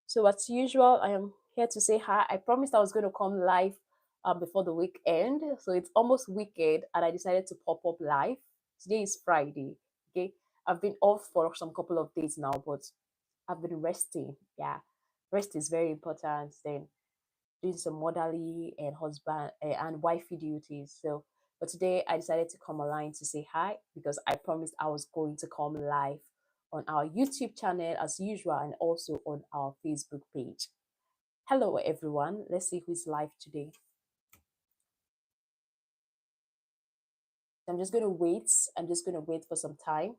So as usual, I am here to say hi. I promised I was going to come live before the weekend. So it's almost weekend and I decided to pop up live. Today is Friday. Okay. I've been off for some couple of days now, but I've been resting. Yeah. Rest is very important. Then doing some motherly and husband and wifey duties. So but today I decided to come online to say hi because I promised I was going to come live on our YouTube channel as usual and also on our Facebook page. Hello everyone. Let's see who's live today. I'm just gonna wait. I'm just gonna wait for some time.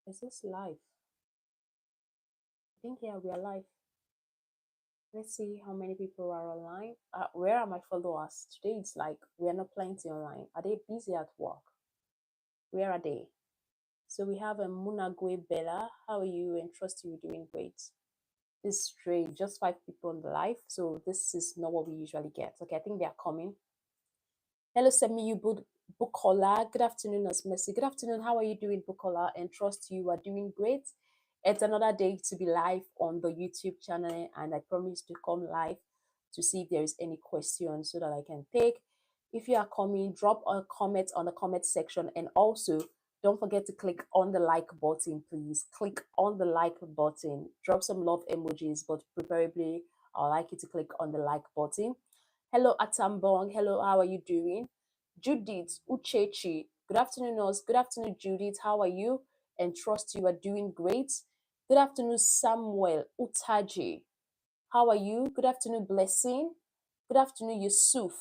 Is this live? I think yeah, we are live. Let's see how many people are online. Where are my followers? Today it's like we are not plenty online. Are they busy at work? Where are they? So we have a Munagwe Bella. How are you? And trust you're doing great. This is strange. Just 5 people on the live. So this is not what we usually get. Okay, I think they are coming. Hello, Semi Bukola. Good afternoon, Osmesi. Good afternoon. How are you doing, Bukola? And trust you are doing great. It's another day to be live on the YouTube channel, and I promise to come live to see if there is any questions so that I can take. If you are coming, drop a comment on the comment section, and also don't forget to click on the like button, please. Click on the like button. Drop some love emojis, but preferably I'd like you to click on the like button. Hello, Atambong. Hello, how are you doing? Judith Uchechi. Good afternoon, us. Good afternoon, Judith. How are you? And trust you are doing great. Good afternoon, Samuel Utaji. How are you? Good afternoon, Blessing. Good afternoon, Yusuf.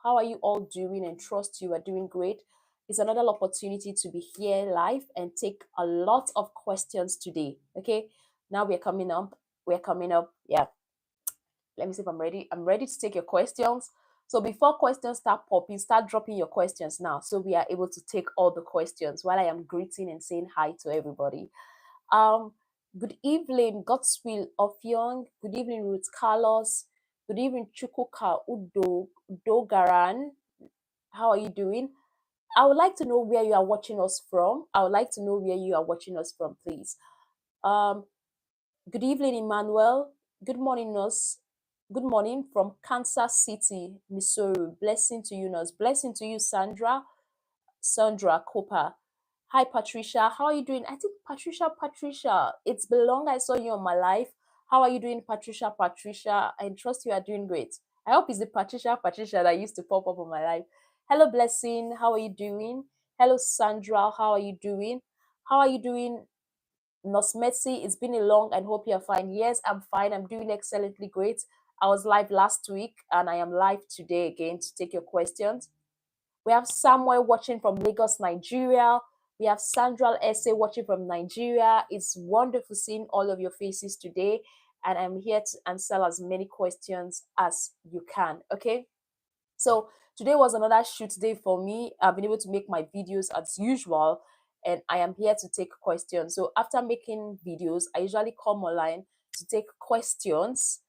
How are you all doing? And trust you are doing great. It's another opportunity to be here live and take a lot of questions today. Okay, now we're coming up. We're coming up. Yeah, let me see if I'm ready. I'm ready to take your questions. So before questions start popping, start dropping your questions now so we are able to take all the questions while I am greeting and saying hi to everybody. Um, Good evening, Godswill of Young. Good evening, Ruth Carlos. Good evening, Chukuka Udogaran. How are you doing? I would like to know where you are watching us from. I would like to know where you are watching us from, please. Um, Good evening, Emmanuel. Good morning, Nurse. Good morning from Kansas City, Missouri. Blessing to you, Nurse. Blessing to you, Sandra. Sandra Cooper. Hi, Patricia. How are you doing? I think Patricia. It's been long I saw you on my life. How are you doing, Patricia? Patricia, I trust you are doing great. I hope it's the Patricia that used to pop up on my life. Hello, Blessing. How are you doing? Hello, Sandra. How are you doing? How are you doing, Nosmetsi? It's been a long and hope you're fine. Yes, I'm fine. I'm doing excellently great. I was live last week and I am live today again to take your questions. We have Samuel watching from Lagos, Nigeria. We have Sandra Essay watching from Nigeria. It's wonderful seeing all of your faces today. And I'm here to answer as many questions as you can. Okay. So today was another shoot day for me. I've been able to make my videos as usual, and I am here to take questions. So after making videos, I usually come online to take questions,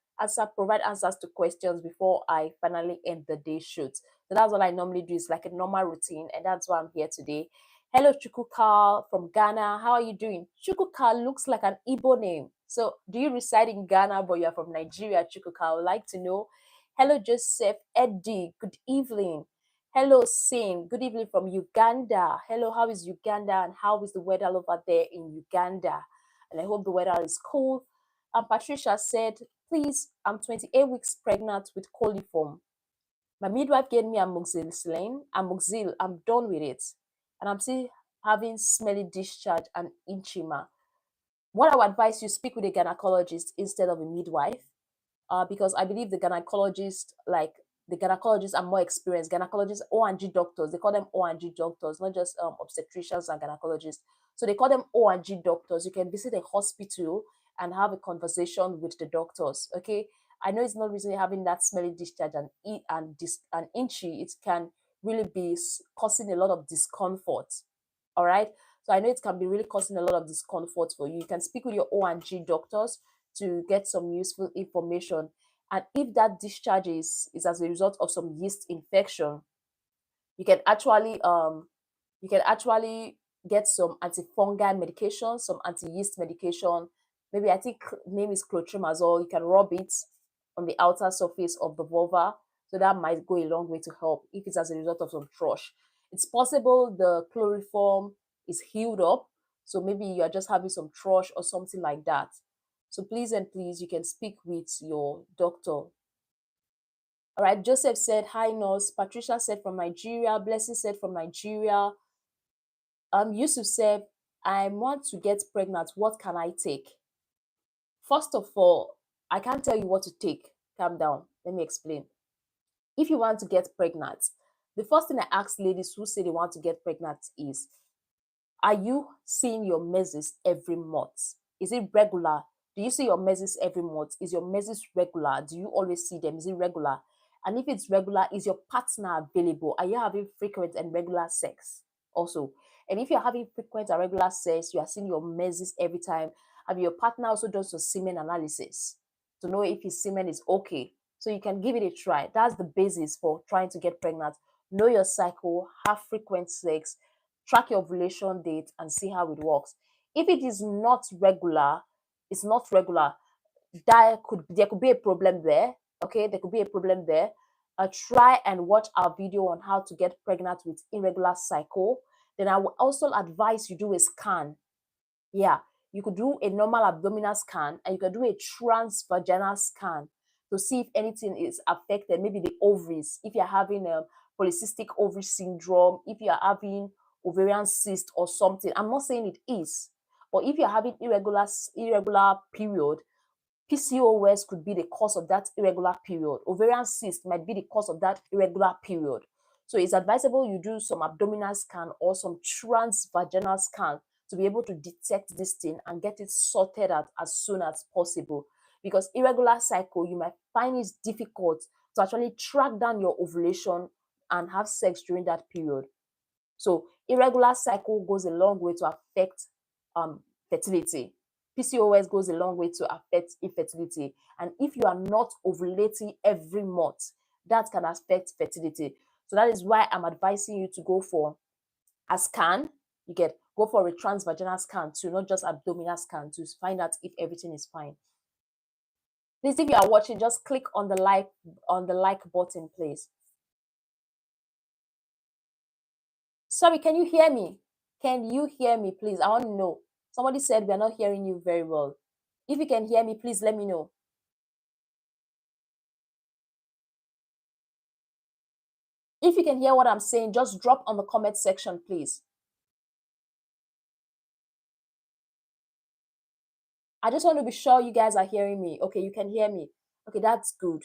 provide answers to questions before I finally end the day shoot. So that's what I normally do. It's like a normal routine, and that's why I'm here today. Hello, Chukuka from Ghana. How are you doing? Chukuka looks like an Igbo name. So do you reside in Ghana, but you're from Nigeria, Chukuka? I would like to know. Hello, Joseph Eddie. Good evening. Hello, Sin. Good evening from Uganda. Hello, how is Uganda and how is the weather over there in Uganda? And I hope the weather is cool. And Patricia said, please, I'm 28 weeks pregnant with coliform. My midwife gave me amoxicillin. Amoxil, I'm done with it. And I'm still having smelly discharge and inchima. What I would advise you, speak with a gynecologist instead of a midwife, because I believe the gynecologists are more experienced. Gynecologists, O&G doctors, they call them O&G doctors, not just obstetricians and gynecologists. So they call them O&G doctors. You can visit a hospital and have a conversation with the doctors, okay? I know it's not recently having that smelly discharge and itchy. It can really be causing a lot of discomfort. All right. So I know it can be really causing a lot of discomfort for you. You can speak with your O&G doctors to get some useful information. And if that discharge is as a result of some yeast infection, you can actually get some antifungal medication, some anti-yeast medication. Maybe I think name is clotrimazole. You can rub it on the outer surface of the vulva, so that might go a long way to help if it's as a result of some thrush. It's possible the chloroform is healed up, so maybe you are just having some thrush or something like that. So please and please, you can speak with your doctor. All right, Joseph said, hi, nurse. Patricia said from Nigeria. Blessing said from Nigeria. Yusuf said, I want to get pregnant. What can I take? First of all, I can't tell you what to take. Calm down. Let me explain. If you want to get pregnant, the first thing I ask ladies who say they want to get pregnant is, are you seeing your menses every month? Is it regular? Do you see your menses every month? Is your menses regular? Do you always see them? Is it regular? And if it's regular, is your partner available? Are you having frequent and regular sex also? And if you're having frequent and regular sex, you are seeing your menses every time. And your partner also does a semen analysis to know if his semen is okay. So you can give it a try. That's the basis for trying to get pregnant. Know your cycle, have frequent sex, track your ovulation date, and see how it works. If it is not regular, it's not regular. There could be a problem there. Okay, there could be a problem there. Try and watch our video on how to get pregnant with irregular cycle. Then I will also advise you do a scan. Yeah, you could do a normal abdominal scan and you could do a transvaginal scan to see if anything is affected, maybe the ovaries, if you're having a polycystic ovary syndrome, if you're having ovarian cyst or something. I'm not saying it is, but if you're having irregular period, PCOS could be the cause of that irregular period. Ovarian cyst might be the cause of that irregular period. So it's advisable you do some abdominal scan or some transvaginal scan to be able to detect this thing and get it sorted out as soon as possible. Because irregular cycle, you might find it difficult to actually track down your ovulation and have sex during that period. So irregular cycle goes a long way to affect fertility. PCOS goes a long way to affect infertility. And if you are not ovulating every month, that can affect fertility. So that is why I'm advising you to go for a scan. Go for a transvaginal scan too, not just abdominal scan, to find out if everything is fine. Please, if you are watching, just click on the like button, please. Sorry, can you hear me? Can you hear me, please? I want to know. Somebody said we are not hearing you very well. If you can hear me, please let me know. If you can hear what I'm saying, just drop on the comment section, please. I just want to be sure you guys are hearing me. Okay, you can hear me. Okay, that's good.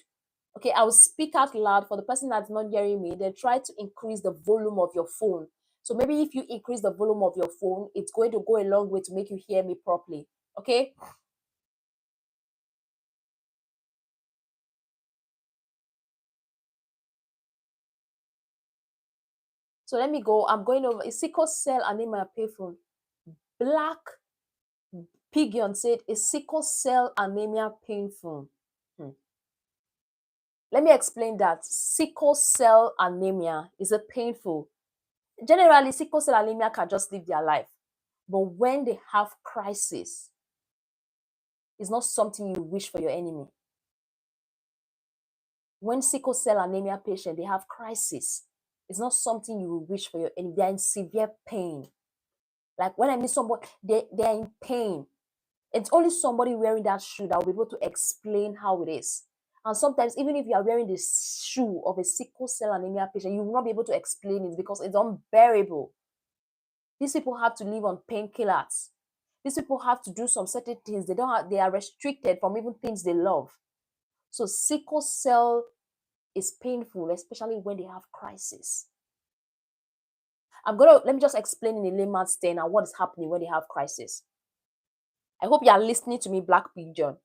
Okay, I will speak out loud for the person that's not hearing me. Then try to increase the volume of your phone. So maybe if you increase the volume of your phone, it's going to go a long way to make you hear me properly. Okay? So let me go. I'm going over. Is sickle cell anemia painful? Black Pigeon said, is sickle cell anemia painful? Let me explain that. Sickle cell anemia is a painful. Generally, sickle cell anemia can just live their life. But when they have crisis, it's not something you wish for your enemy. When sickle cell anemia patient, they have crisis, it's not something you wish for your enemy. They're in severe pain. Like when I meet somebody, they're in pain. It's only somebody wearing that shoe that will be able to explain how it is. And sometimes, even if you are wearing the shoe of a sickle cell anemia patient, you will not be able to explain it because it's unbearable. These people have to live on painkillers. These people have to do some certain things. They are restricted from even things they love. So sickle cell is painful, especially when they have crisis. Let me just explain in a layman's term and what is happening when they have crisis. I hope you are listening to me, Black Pigeon.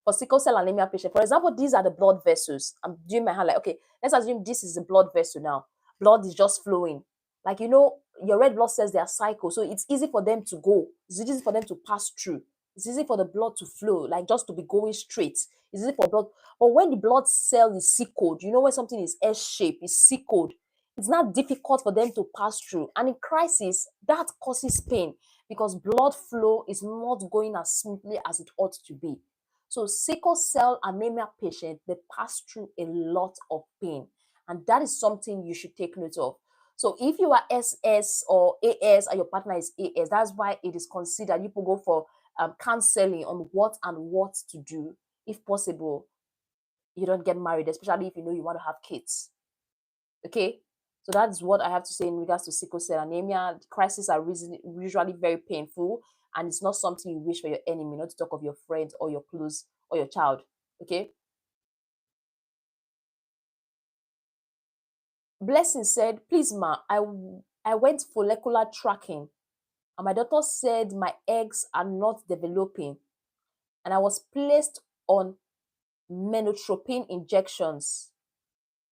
for sickle cell anemia patient, for example, these are the blood vessels. I'm doing my hand like, okay, let's assume this is the blood vessel now. Blood is just flowing. Like, your red blood cells, they are cycle. So it's easy for them to go. It's easy for them to pass through. It's easy for the blood to flow, like just to be going straight. It's easy for blood. But when the blood cell is sickled, when something is S-shaped, is sickled, it's not difficult for them to pass through. And in crisis, that causes pain because blood flow is not going as smoothly as it ought to be. So sickle cell anemia patients, they pass through a lot of pain. And that is something you should take note of. So if you are SS or AS and your partner is AS, that's why it is considered, people go for counseling on what and what to do. If possible, you don't get married, especially if you know you want to have kids. Okay? So that's what I have to say in regards to sickle cell anemia. Crises are usually very painful, and it's not something you wish for your enemy, not to talk of your friend or your close or your child. Okay? Blessing said, please ma, I went follicular tracking and my doctor said my eggs are not developing and I was placed on menotropin injections,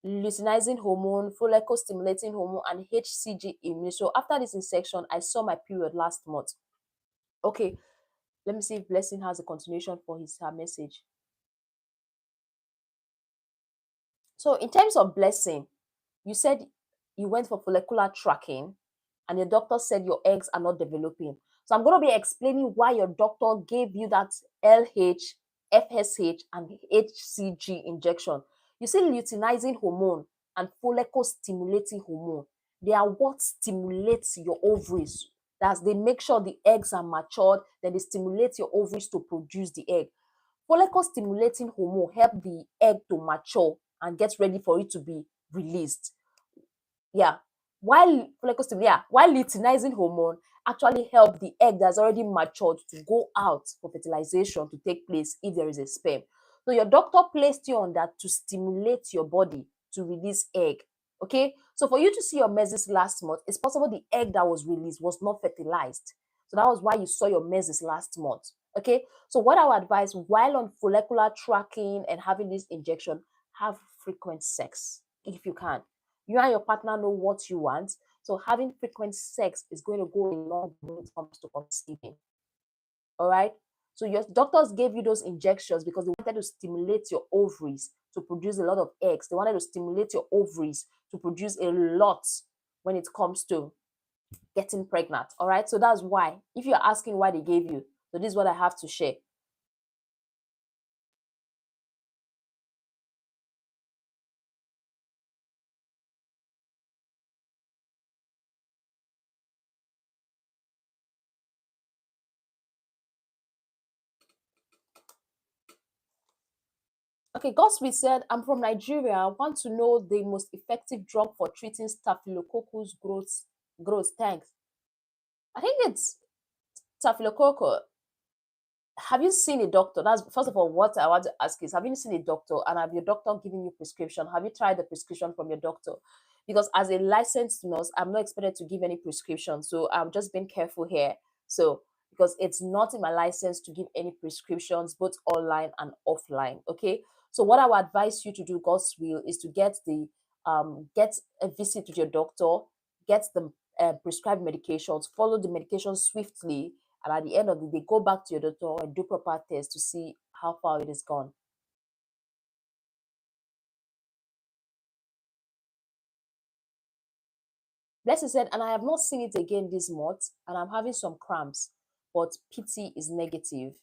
luteinizing hormone, follicle stimulating hormone, and HCG immune. So after this injection, I saw my period last month. Okay, let me see if Blessing has a continuation for her message. So in terms of Blessing, you said you went for follicular tracking and your doctor said your eggs are not developing. So I'm going to be explaining why your doctor gave you that LH, FSH, and HCG injection. You see, luteinizing hormone and follicle stimulating hormone, they are what stimulates your ovaries. That's they make sure the eggs are matured, then they stimulate your ovaries to produce the egg. Follicle stimulating hormone help the egg to mature and get ready for it to be released. Yeah. While luteinizing hormone actually help the egg that's already matured to go out for fertilization to take place if there is a sperm. So your doctor placed you on that to stimulate your body to release egg. Okay. So for you to see your menses last month, it's possible the egg that was released was not fertilized. So that was why you saw your menses last month. Okay. So what I would advise while on follicular tracking and having this injection, have frequent sex if you can. You and your partner know what you want. So having frequent sex is going to go a long way when it comes to conceiving. All right. So your doctors gave you those injections because they wanted to stimulate your ovaries to produce a lot of eggs. They wanted to stimulate your ovaries to produce a lot when it comes to getting pregnant. All right. So that's why, if you're asking why they gave you, so this is what I have to share. Okay, Godswill said, I'm from Nigeria. I want to know the most effective drug for treating staphylococcus growth. Thanks. I think it's staphylococcus. Have you seen a doctor? That's first of all what I want to ask is, have you seen a doctor and have your doctor given you prescription? Have you tried the prescription from your doctor? Because as a licensed nurse, I'm not expected to give any prescription. So I'm just being careful here. So because it's not in my license to give any prescriptions, both online and offline. Okay. So what I would advise you to do, God's will, is to get a visit with your doctor, get the prescribed medications, follow the medication swiftly, and at the end of the day, go back to your doctor and do proper tests to see how far it is gone. Blessing said, and I have not seen it again this month, and I'm having some cramps, but PT is negative.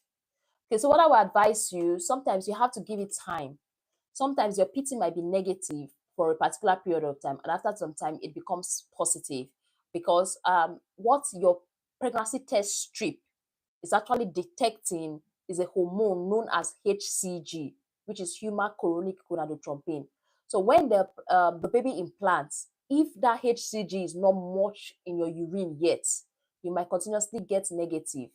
Okay, so what I would advise you, sometimes you have to give it time. Sometimes your PT might be negative for a particular period of time, and after some time, it becomes positive because what your pregnancy test strip is actually detecting is a hormone known as HCG, which is human chorionic gonadotropin. So when the baby implants, if that HCG is not much in your urine yet, you might continuously get negative.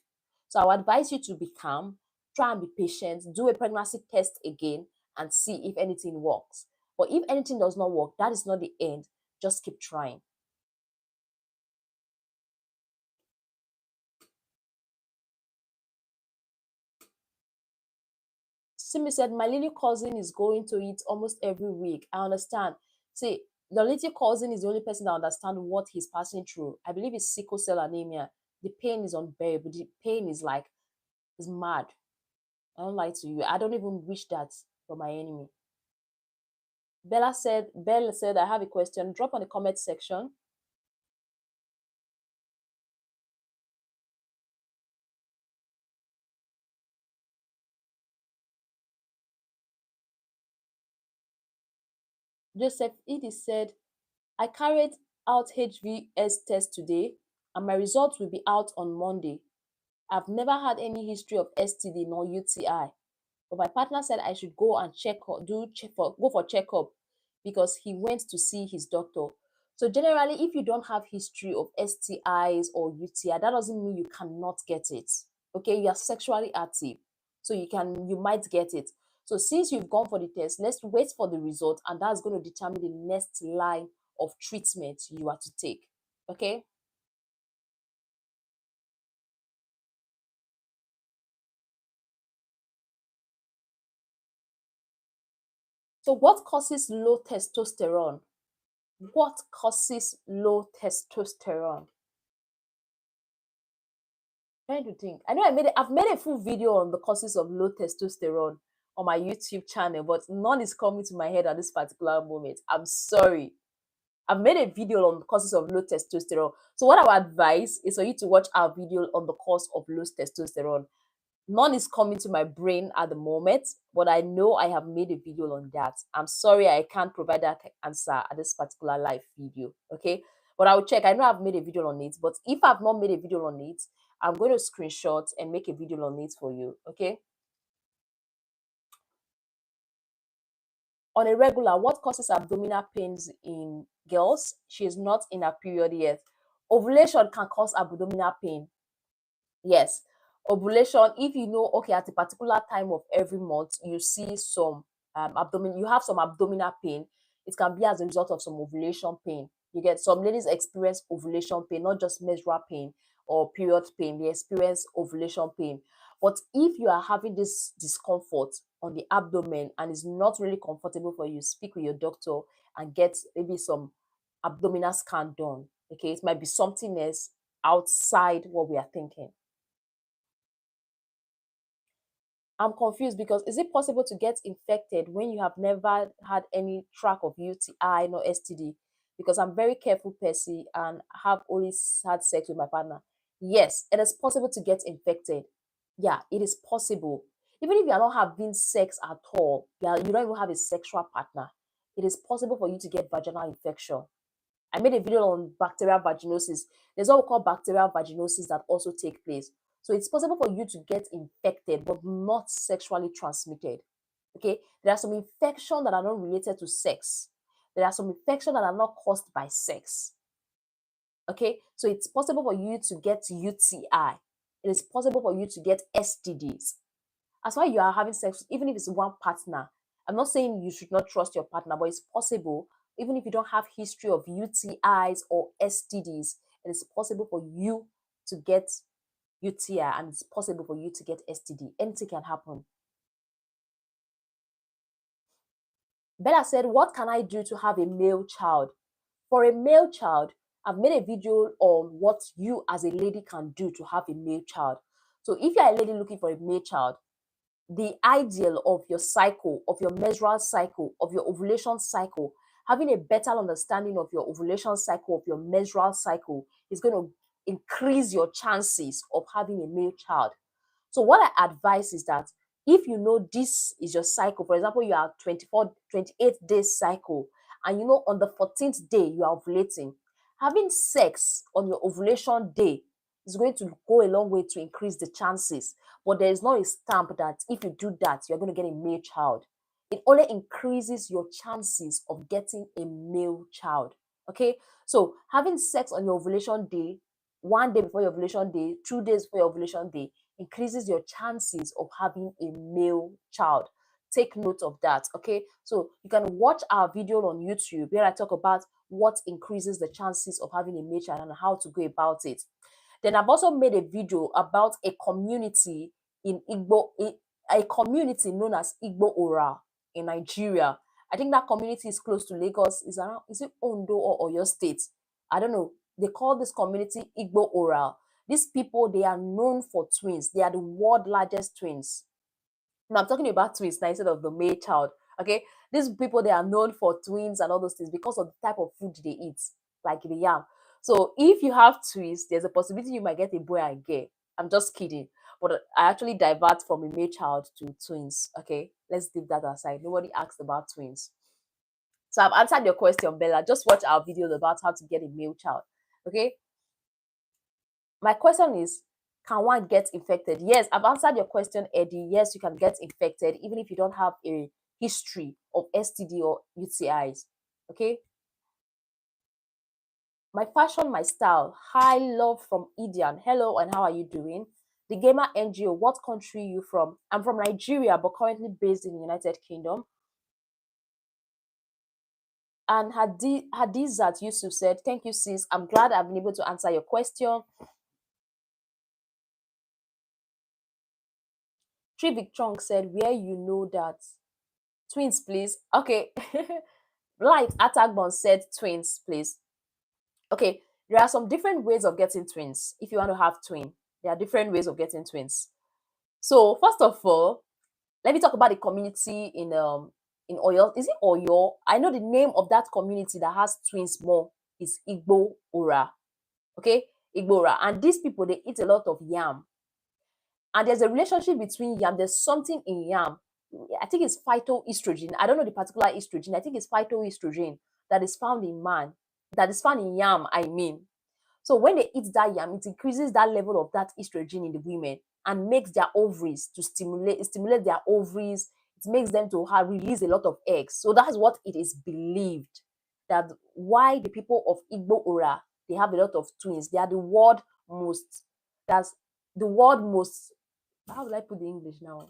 So I would advise you to be calm, try and be patient, do a pregnancy test again, and see if anything works. But if anything does not work, that is not the end. Just keep trying. Simi said, my little cousin is going to it almost every week. I understand. See, your little cousin is the only person that understands what he's passing through. I believe it's sickle cell anemia. The pain is unbearable. The pain is like, is mad. I don't lie to you. I don't even wish that for my enemy. Bella said, I have a question. Drop on the comment section. Joseph Edie said, I carried out HVS test today and my results will be out on Monday. I've never had any history of STD nor UTI. But my partner said I should go and go for checkup because he went to see his doctor. So generally, if you don't have history of STIs or UTI, that doesn't mean you cannot get it. Okay, you are sexually active, so you might get it. So since you've gone for the test, let's wait for the result, and that's going to determine the next line of treatment you are to take. Okay. So what causes low testosterone? What causes low testosterone? Trying to think. I know I've made a full video on the causes of low testosterone on my YouTube channel, but none is coming to my head at this particular moment. I'm sorry. I've made a video on the causes of low testosterone. So what I would advise is for you to watch our video on the cause of low testosterone. None is coming to my brain at the moment, but I know I have made a video on that. I'm sorry I can't provide that answer at this particular live video, okay? But I will check. I know I've made a video on it, but if I've not made a video on it, I'm going to screenshot and make a video on it for you, okay? On a regular, what causes abdominal pains in girls? She is not in her period yet. Ovulation can cause abdominal pain. Yes, ovulation, if you know, okay, at a particular time of every month, you see some you have some abdominal pain, it can be as a result of some ovulation pain. You get some ladies experience ovulation pain, not just menstrual pain or period pain, they experience ovulation pain. But if you are having this discomfort on the abdomen and it's not really comfortable for you, speak with your doctor and get maybe some abdominal scan done. Okay, it might be something else outside what we are thinking. I'm confused because is it possible to get infected when you have never had any track of UTI nor STD? Because I'm very careful, Percy, and have only had sex with my partner. Yes, it is possible to get infected. Yeah, it is possible. Even if you are not having sex at all, you don't even have a sexual partner, it is possible for you to get vaginal infection. I made a video on bacterial vaginosis. There's what we call bacterial vaginosis that also take place. So it's possible for you to get infected, but not sexually transmitted. Okay, there are some infections that are not related to sex. There are some infections that are not caused by sex. Okay, so it's possible for you to get UTI. It is possible for you to get STDs. As far as you are having sex, even if it's one partner, I'm not saying you should not trust your partner, but it's possible, even if you don't have history of UTIs or STDs, it is possible for you to get UTI and it's possible for you to get STD. Anything can happen. Bella said, what can I do to have a male child? For a male child, I've made a video on what you as a lady can do to have a male child. So if you're a lady looking for a male child, the ideal of your cycle, of your menstrual cycle, of your ovulation cycle, having a better understanding of your ovulation cycle, of your menstrual cycle, is going to increase your chances of having a male child. So what I advise is that if you know this is your cycle, for example, you are 24, 28 days cycle, and you know on the 14th day you are ovulating, having sex on your ovulation day is going to go a long way to increase the chances. But there is not a stamp that if you do that, you're going to get a male child. It only increases your chances of getting a male child. Okay, so having sex on your ovulation day, 1 day before your ovulation day, 2 days before your ovulation day, increases your chances of having a male child. Take note of that. Okay, so you can watch our video on YouTube where I talk about what increases the chances of having a male child and how to go about it. Then I've also made a video about a community in Igbo, a community known as Igbo Ora in Nigeria. I think that community is close to Lagos. Is it Ondo or Oyo State? I don't know. They call this community Igbo Oral. These people, they are known for twins. They are the world largest twins. Now I'm talking about twins now instead of the male child. Okay, these people, they are known for twins and all those things because of the type of food they eat, like the yam. So if you have twins, there's a possibility you might get a boy and girl. I'm just kidding, but I actually divert from a male child to twins. Okay, let's leave that aside. Nobody asked about twins. So I've answered your question, Bella. Just watch our videos about how to get a male child. Okay. My question is, can one get infected? Yes, I've answered your question, Eddie. Yes, you can get infected even if you don't have a history of STD or UTIs. Okay. My fashion, my style. Hi, love from Idian. Hello, and how are you doing? The Gamer NGO, what country are you from? I'm from Nigeria, but currently based in the United Kingdom. And Hadizat Yusuf said, thank you, sis. I'm glad I've been able to answer your question. Trivik Chong said, where you know that? Twins, please. Okay. Light Attackbon said twins, please. Okay. There are some different ways of getting twins. If you want to have twin, there are different ways of getting twins. So first of all, let me talk about the community in Oyo. Is it Oyo? I know the name of that community that has twins more is Igbo Ora. Okay, Igbo Ora. And these people, they eat a lot of yam. And there's a relationship between yam. There's something in yam. I think it's phytoestrogen. I don't know the particular estrogen. I think it's phytoestrogen that is found in man, that is found in yam, I mean. So when they eat that yam, it increases that level of that estrogen in the women and makes their ovaries to stimulate their ovaries. It makes them to release a lot of eggs. So that's what it is believed, that why the people of Igbo Ora, they have a lot of twins. They are the world most, that's the world most, how will I put the English now?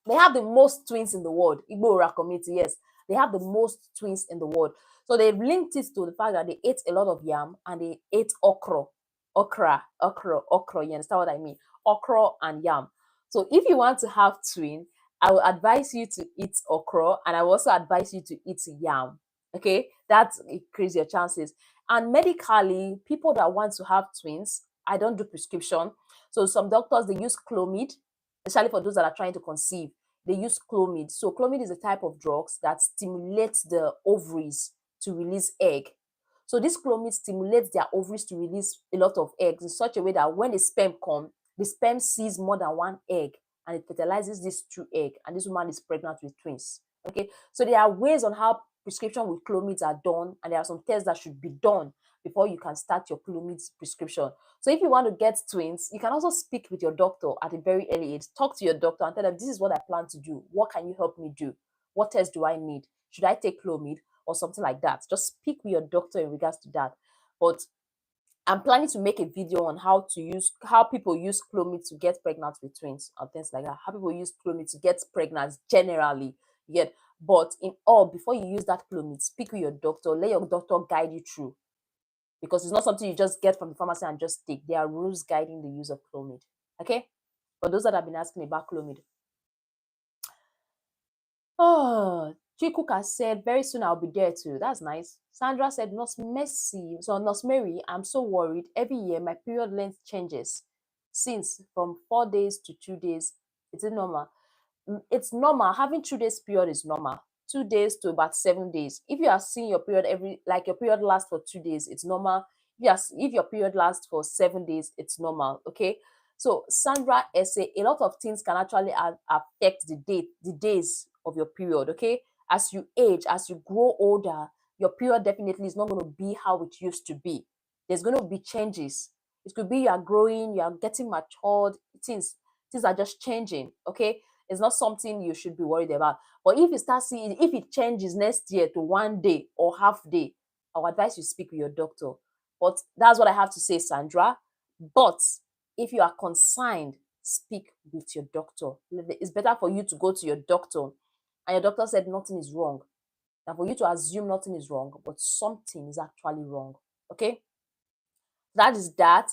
They have the most twins in the world. Igbo Ora community, yes. They have the most twins in the world. So they've linked it to the fact that they ate a lot of yam and they ate okra. Okra. You understand what I mean? Okra and yam. So if you want to have twin, I will advise you to eat okra and I will also advise you to eat yam. Okay, that increases your chances. And medically, people that want to have twins, I don't do prescription. So some doctors, they use Clomid, especially for those that are trying to conceive. They use Clomid. So Clomid is a type of drugs that stimulates the ovaries to release egg. So this Clomid stimulates their ovaries to release a lot of eggs in such a way that when the sperm comes, the sperm sees more than one egg and it fertilizes this two egg, and this woman is pregnant with twins. Okay, so there are ways on how prescription with Clomids are done, and there are some tests that should be done before you can start your Clomid prescription. So if you want to get twins, you can also speak with your doctor at a very early age. Talk to your doctor and tell them, this is what I plan to do. What can you help me do? What test do I need? Should I take Clomid or something like that? Just speak with your doctor in regards to that. But I'm planning to make a video on how people use Clomid to get pregnant with twins and things like that. How people use Clomid to get pregnant generally. Yet, but in all, before you use that Clomid, speak with your doctor. Let your doctor guide you through, because it's not something you just get from the pharmacy and just take. There are rules guiding the use of Clomid. Okay? For those that have been asking about Clomid. Oh, Chikuka said, very soon I'll be there too. That's nice. Sandra said, Nurse Mercy, so Nurse Mary, I'm so worried. Every year my period length changes. Since from 4 days to 2 days. Is it normal? It's normal. Having 2 days period is normal. 2 days to about 7 days. If you are seeing your period your period lasts for 2 days, it's normal. Yes, if your period lasts for 7 days, it's normal. Okay. So Sandra essay, a lot of things can actually affect the days of your period. Okay. As you age, as you grow older, your period definitely is not going to be how it used to be. There's going to be changes. It could be you are growing, you are getting matured. Things are just changing. Okay. It's not something you should be worried about. But if you start seeing, if it changes next year to 1 day or half day, I would advise you speak with your doctor. But that's what I have to say, Sandra. But if you are concerned, speak with your doctor. It's better for you to go to your doctor and your doctor said nothing is wrong than for you to assume nothing is wrong, but something is actually wrong. Okay? That is that.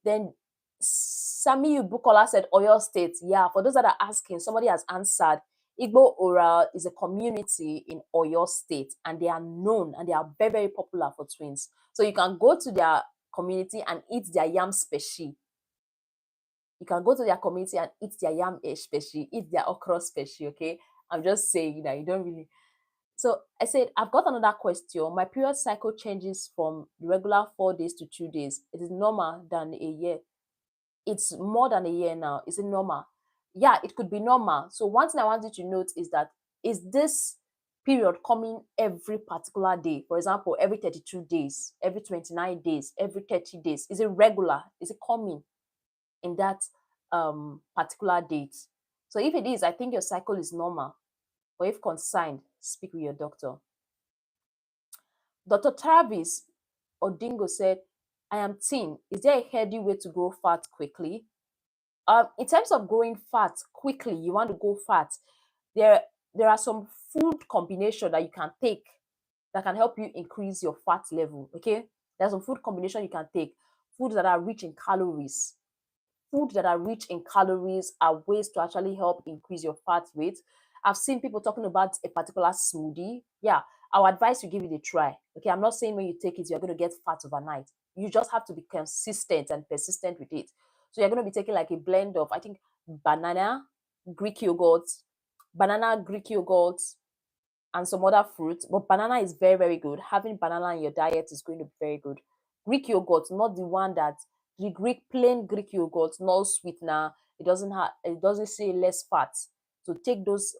Then Sami Bukola said Oyo State. Yeah, for those that are asking, somebody has answered. Igbo Oral is a community in Oyo State, and they are known and they are very, very popular for twins. So you can go to their community and eat their yam speci. You can go to their community and eat their yam speci, eat their okra speci, okay? I'm just saying that you don't really. So I said, I've got another question. My period cycle changes from regular 4 days to 2 days. It is normal than a year. It's more than a year now. Is it normal? Yeah, it could be normal. So one thing I want you to note is that, is this period coming every particular day? For example, every 32 days, every 29 days, every 30 days. Is it regular? Is it coming in that particular date? So if it is, I think your cycle is normal. Or if concerned, speak with your doctor. Dr. Travis Odingo said, I am thin. Is there a healthy way to grow fat quickly? In terms of growing fat quickly, you want to go fat, there are some food combination that you can take that can help you increase your fat level. Okay, there's some food combination you can take. Foods that are rich in calories. Food that are rich in calories are ways to actually help increase your fat weight. I've seen people talking about a particular smoothie. Yeah, I would advise you give it a try. Okay, I'm not saying when you take it, you're going to get fat overnight. You just have to be consistent and persistent with it. So you're going to be taking like a blend of, I think, banana, Greek yogurt, banana, Greek yogurt, and some other fruits. But banana is very, very good. Having banana in your diet is going to be very good. Greek yogurt, not the one that the plain Greek yogurt, no sweetener. It doesn't say less fat. So take those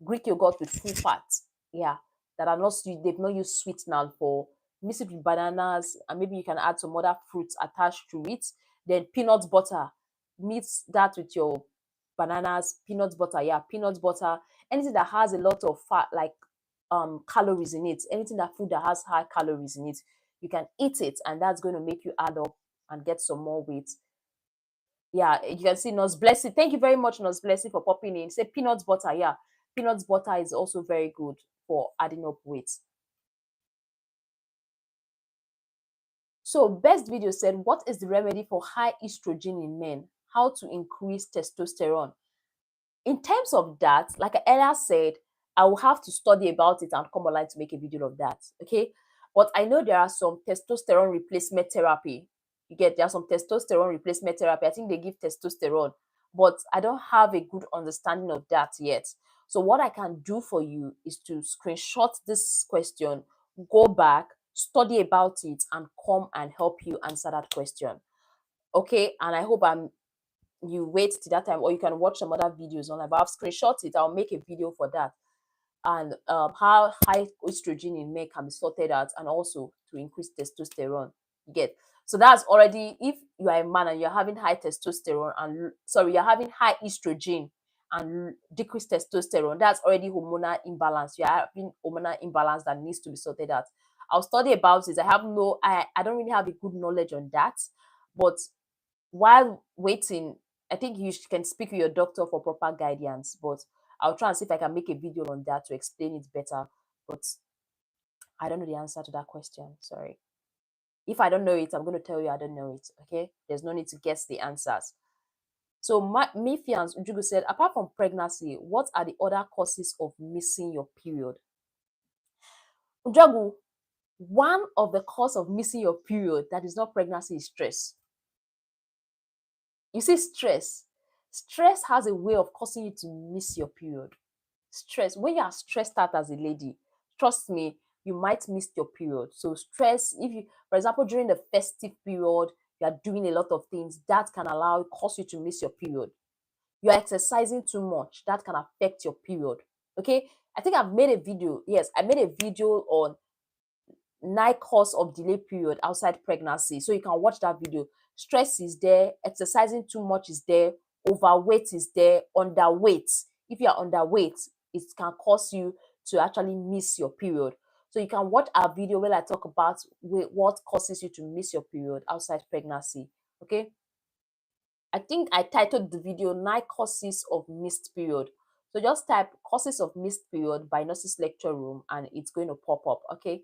Greek yogurt with full fat. Yeah, that are not sweet. They've not used sweetener for. Mix it with bananas, and maybe you can add some other fruits attached to it. Then peanut butter. Mix that with your bananas, peanut butter. Yeah, peanut butter. Anything that has a lot of fat, like calories in it. Anything that food that has high calories in it, you can eat it, and that's going to make you add up and get some more weight. Yeah, you can see Nurse Blessing. Thank you very much, Nurse Blessing, for popping in. Say peanut butter. Yeah, peanut butter is also very good for adding up weight. So Best Video said, what is the remedy for high estrogen in men? How to increase testosterone? In terms of that, like I earlier said, I will have to study about it and come online to make a video of that. Okay. But I know there are some testosterone replacement therapy. There are some testosterone replacement therapy. I think they give testosterone, but I don't have a good understanding of that yet. So what I can do for you is to screenshot this question, go back, study about it, and come and help you answer that question. Okay. And I hope you wait till that time, or you can watch some other videos online, but I've screenshot it. I'll make a video for that, and how high estrogen in men can be sorted out, and also to increase testosterone. You get? So that's already, if you are a man and you're having high testosterone and you're having high estrogen and decreased testosterone, that's already hormonal imbalance. You're having hormonal imbalance that needs to be sorted out. I'll study about it. I don't really have a good knowledge on that, but while waiting, I think you can speak with your doctor for proper guidance, but I'll try and see if I can make a video on that to explain it better. But I don't know the answer to that question. Sorry. If I don't know it, I'm going to tell you I don't know it. Okay. There's no need to guess the answers. So Mifians Ujugu said, apart from pregnancy, what are the other causes of missing your period? Ujugu, one of the cause of missing your period that is not pregnancy is stress. You see, stress has a way of causing you to miss your period. Stress, when you are stressed out as a lady, trust me, you might miss your period. So stress, if you, for example, during the festive period, you are doing a lot of things that can cause you to miss your period. You are exercising too much, that can affect your period. Okay, I think I've made a video. Yes, I made a video on 9 cause of delay period outside pregnancy, so you can watch that video. Stress is there, exercising too much is there, overweight is there, underweight. If you are underweight, it can cause you to actually miss your period. So you can watch our video where I talk about what causes you to miss your period outside pregnancy. Okay, I think I titled the video 9 causes of missed period. So just type causes of missed period by Nurses Lecture Room and it's going to pop up. Okay,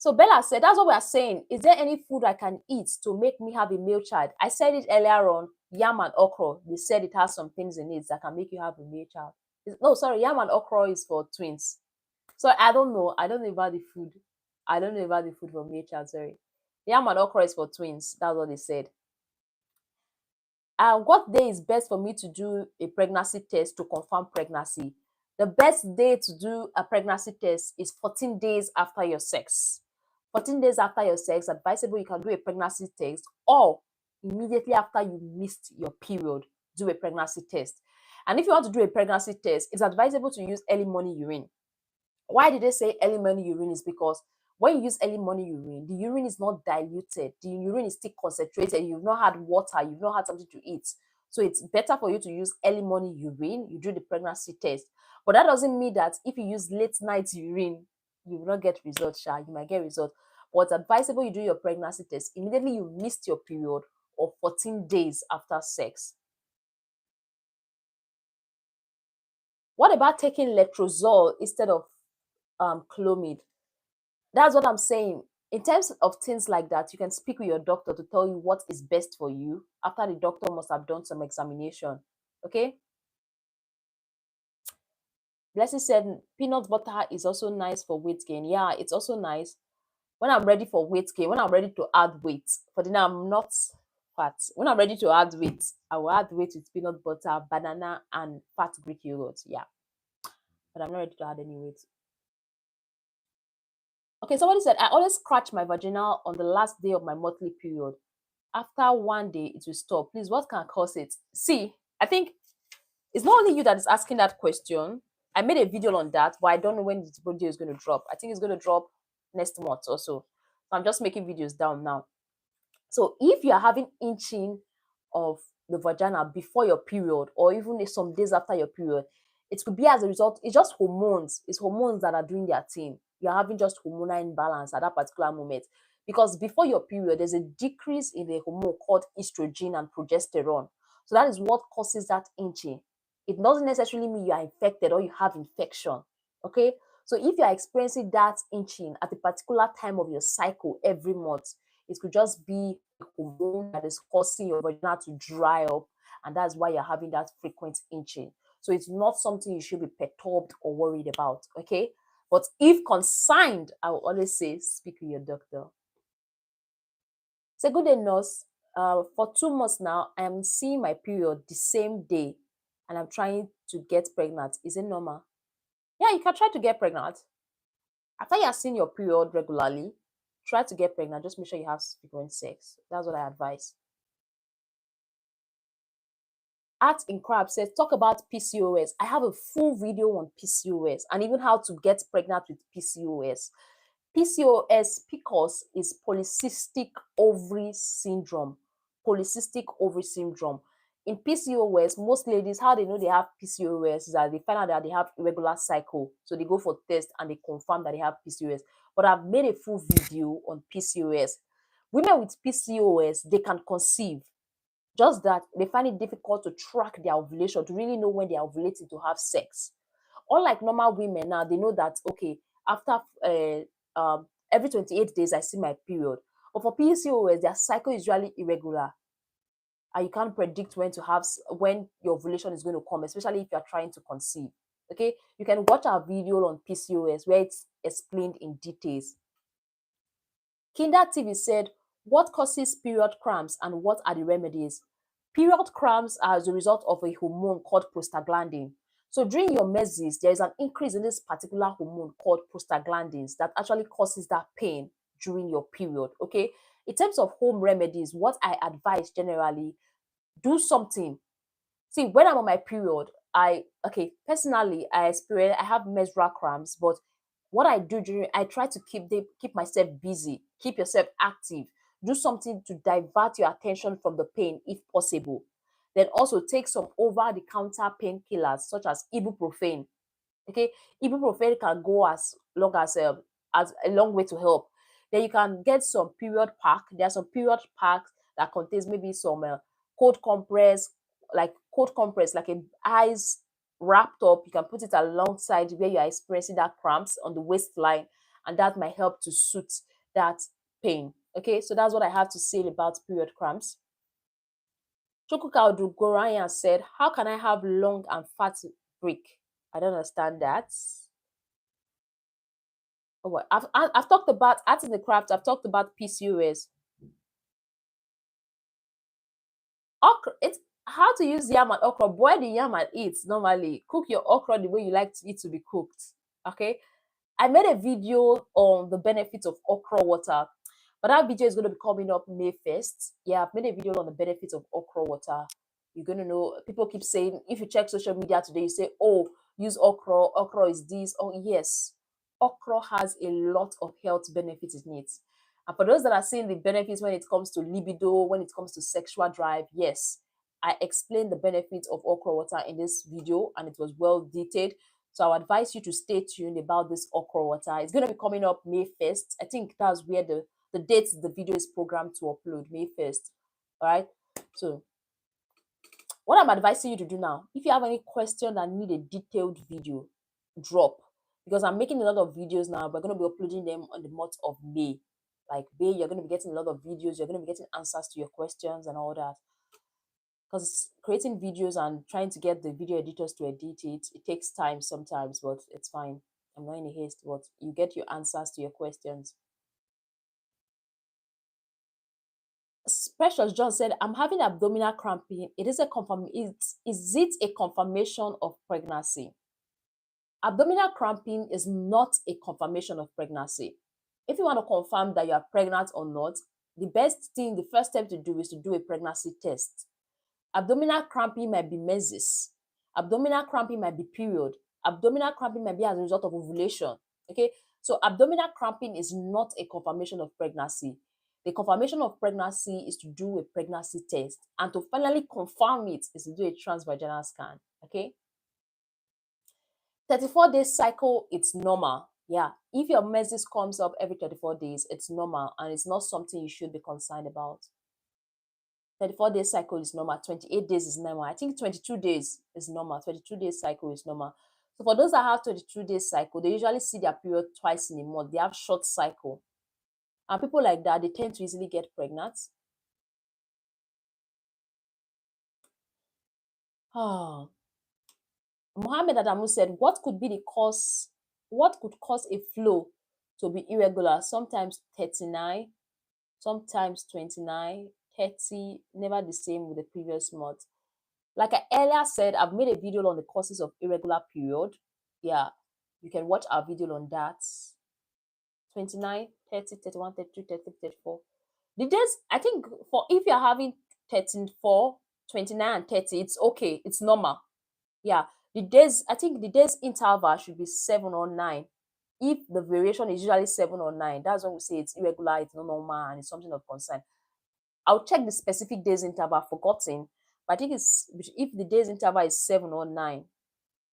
So Bella said, that's what we are saying. Is there any food I can eat to make me have a male child? I said it earlier on, yam and okra. They said it has some things in it that can make you have a male child. No, sorry, yam and okra is for twins. So I don't know. I don't know about the food. I don't know about the food for male child, sorry. Yam and okra is for twins. That's what they said. What day is best for me to do a pregnancy test to confirm pregnancy? The best day to do a pregnancy test is 14 days after your sex. 14 days after your sex, advisable you can do a pregnancy test, or immediately after you missed your period, do a pregnancy test. And if you want to do a pregnancy test, it's advisable to use early morning urine. Why did they say early morning urine? Is because when you use early morning urine, the urine is not diluted. The urine is still concentrated. You've not had water. You've not had something to eat. So it's better for you to use early morning urine. You do the pregnancy test. But that doesn't mean that if you use late night urine, you will not get results. You might get results. But it's advisable you do your pregnancy test immediately you missed your period or 14 days after sex. What about taking letrozole instead of clomid? That's what I'm saying. In terms of things like that, you can speak with your doctor to tell you what is best for you after the doctor must have done some examination. Okay? Blessing said peanut butter is also nice for weight gain. Yeah, it's also nice. When I'm ready for weight gain, when I'm ready to add weight, for the now I'm not fat. When I'm ready to add weight, I will add weight with peanut butter, banana, and fat Greek yogurt. Yeah. But I'm not ready to add any weight. Okay, somebody said, I always scratch my vaginal on the last day of my monthly period. After one day, it will stop. Please, what can cause it? See, I think it's not only you that is asking that question. I made a video on that, but I don't know when this video is going to drop. I think it's going to drop next month or so. I'm just making videos down now. So if you are having inching of the vagina before your period, or even some days after your period, it could be as a result. It's just hormones. It's hormones that are doing their thing. You're having just hormonal imbalance at that particular moment. Because before your period, there's a decrease in the hormone called estrogen and progesterone. So that is what causes that inching. It doesn't necessarily mean you are infected or you have infection. Okay. So if you are experiencing that inching at a particular time of your cycle every month, it could just be a hormone that is causing your vagina to dry up, and that's why you're having that frequent inching. So it's not something you should be perturbed or worried about. Okay. But if consigned, I will always say speak with your doctor. Say, good day, nurse. For 2 months now, I am seeing my period the same day and I'm trying to get pregnant. Is it normal? Yeah, you can try to get pregnant. After you are seeing your period regularly, try to get pregnant. Just make sure you have frequent sex. That's what I advise. Art in Crab says, talk about PCOS. I have a full video on PCOS and even how to get pregnant with PCOS. PCOS is polycystic ovary syndrome. Polycystic ovary syndrome. In PCOS, most ladies, how they know they have PCOS is that they find out that they have irregular cycle. So they go for test and they confirm that they have PCOS. But I've made a full video on PCOS. Women with PCOS, they can conceive. Just that they find it difficult to track their ovulation, to really know when they are ovulating to have sex. Unlike normal women now, they know that, okay, after every 28 days, I see my period. But for PCOS, their cycle is usually irregular. And you can't predict when your ovulation is going to come, especially if you're trying to conceive. Okay, you can watch our video on PCOS where it's explained in details. Kinder TV said, what causes period cramps and what are the remedies? Period cramps are as a result of a hormone called prostaglandin. So during your menses, there is an increase in this particular hormone called prostaglandins that actually causes that pain during your period. Okay. In terms of home remedies, what I advise generally, do something. See, when I'm on my period, personally, I have menstrual cramps, but what I do I try to keep myself busy, keep yourself active, do something to divert your attention from the pain if possible. Then also take some over-the-counter painkillers such as ibuprofen. Okay, ibuprofen can go as long as a long way to help. Then you can get some period pack. There are some period packs that contains maybe some cold compress, like a ice wrapped up. You can put it alongside where you are experiencing that cramps on the waistline, and that might help to soothe that pain. Okay, so that's what I have to say about period cramps. Chukwuka Odugoranya said, how can I have long and fat break? I don't understand that. Oh, what? I've talked about art in the craft. I've talked about PCOS. Okra, it's how to use yam and okra. Boil the yam and eat normally. Cook your okra the way you like it to be cooked. Okay. I made a video on the benefits of okra water, but that video is going to be coming up May 1st. Yeah, I've made a video on the benefits of okra water. You're going to know, people keep saying, if you check social media today, you say, oh, use okra, okra is this. Oh, yes, okra has a lot of health benefits in it. And for those that are seeing the benefits when it comes to libido, when it comes to sexual drive, yes, I explained the benefits of okra water in this video and it was well detailed. So I advise you to stay tuned about this okra water. It's going to be coming up May 1st. I think that's where the dates the video is programmed to upload, May 1st. All right. So what I'm advising you to do now, if you have any question that need a detailed video, drop. Because I'm making a lot of videos now. We're going to be uploading them on the month of May. Like May, you're going to be getting a lot of videos. You're going to be getting answers to your questions and all that. Because creating videos and trying to get the video editors to edit it takes time sometimes, but it's fine. I'm not in a haste, but you get your answers to your questions. Precious John said, I'm having abdominal cramping. Is it a confirmation of pregnancy? Abdominal cramping is not a confirmation of pregnancy. If you want to confirm that you are pregnant or not, the first step to do is to do a pregnancy test. Abdominal cramping might be menses. Abdominal cramping might be period. Abdominal cramping might be as a result of ovulation. Okay, so abdominal cramping is not a confirmation of pregnancy. The confirmation of pregnancy is to do a pregnancy test, and to finally confirm it is to do a transvaginal scan. Okay, 34-day cycle, it's normal. Yeah, if your menses comes up every 34 days, it's normal and it's not something you should be concerned about. 34-day cycle is normal. 28 days is normal. I think 22 days is normal. 22-day cycle is normal. So for those that have 22-day cycle, they usually see their period twice in a month. They have short cycle. And people like that, they tend to easily get pregnant. Oh. Mohammed Adamu said, what could cause a flow to be irregular? Sometimes 39, sometimes 29, 30, never the same with the previous month. Like I earlier said, I've made a video on the causes of irregular period. Yeah, you can watch our video on that. 29, 30, 31, 32, 33, 34. The days, I think, for if you're having 34, 29, and 30, it's okay. It's normal. Yeah, the days, I think the days interval should be 7 or 9. If the variation is usually 7 or 9, that's when we say it's irregular, it's not normal, and it's something of concern. I'll check the specific days interval, forgotten, but I think it's if the days interval is 7 or 9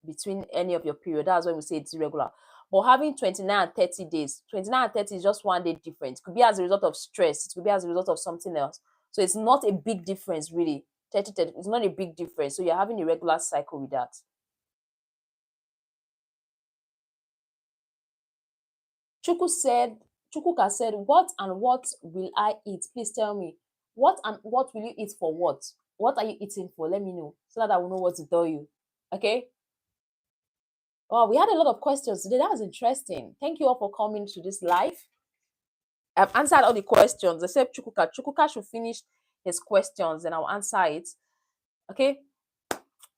between any of your period, that's when we say it's irregular. But having 29 and 30 days, 29 and 30 is just 1 day difference. It could be as a result of stress, it could be as a result of something else. So it's not a big difference, really. 30, 30, it's not a big difference. So you're having a regular cycle with that. Chukwuka said, what and what will I eat? Please tell me. What and what will you eat for what? What are you eating for? Let me know so that I will know what to tell you. Okay? Oh, we had a lot of questions today. That was interesting. Thank you all for coming to this live. I've answered all the questions except Chukwuka. Chukwuka should finish his questions and I'll answer it. Okay?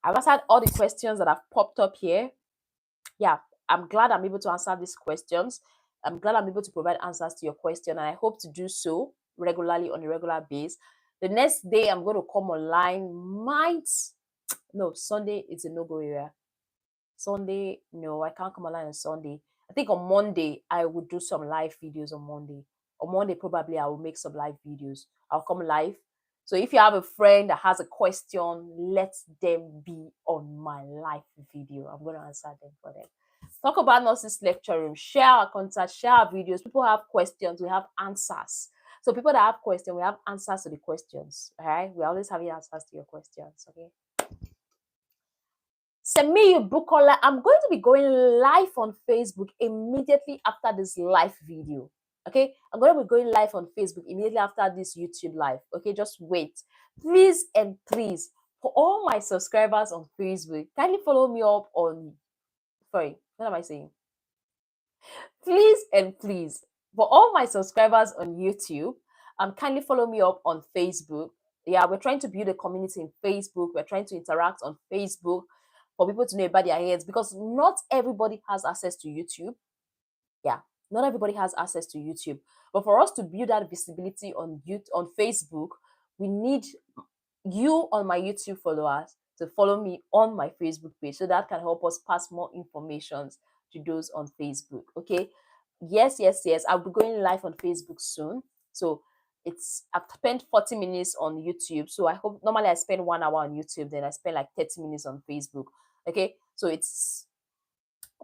I've answered all the questions that have popped up here. Yeah, I'm glad I'm able to answer these questions. I'm glad I'm able to provide answers to your question, and I hope to do so regularly on a regular basis. The next day I'm going to come online Sunday is a no-go area. Sunday, no, I can't come online on Sunday. I think on Monday I will do some live videos on Monday. On Monday, probably I will make some live videos. I'll come live. So if you have a friend that has a question, let them be on my live video. I'm going to answer them for them. Talk about nurses lecture room. Share our contact, share our videos. People have questions, we have answers. So people that have questions, we have answers to the questions. All right, we're always having answers to your questions. Okay. Semiyu Bukola, I'm going to be going live on Facebook immediately after this live video. Okay, I'm going to be going live on Facebook immediately after this YouTube live. Okay, just wait. Please and please, for all my subscribers on Facebook, kindly follow me up on. Sorry, what am I saying? Please and please, for all my subscribers on YouTube, kindly follow me up on Facebook. Yeah, we're trying to build a community in Facebook. We're trying to interact on Facebook for people to know about their heads because not everybody has access to YouTube. Yeah, not everybody has access to YouTube. But for us to build that visibility on YouTube, on Facebook, we need you on my YouTube followers to follow me on my Facebook page so that can help us pass more information to those on Facebook. Okay. Yes, yes, yes. I'll be going live on Facebook soon. So I've spent 40 minutes on YouTube. So I hope normally I spend 1 hour on YouTube, then I spend like 30 minutes on Facebook. Okay. So I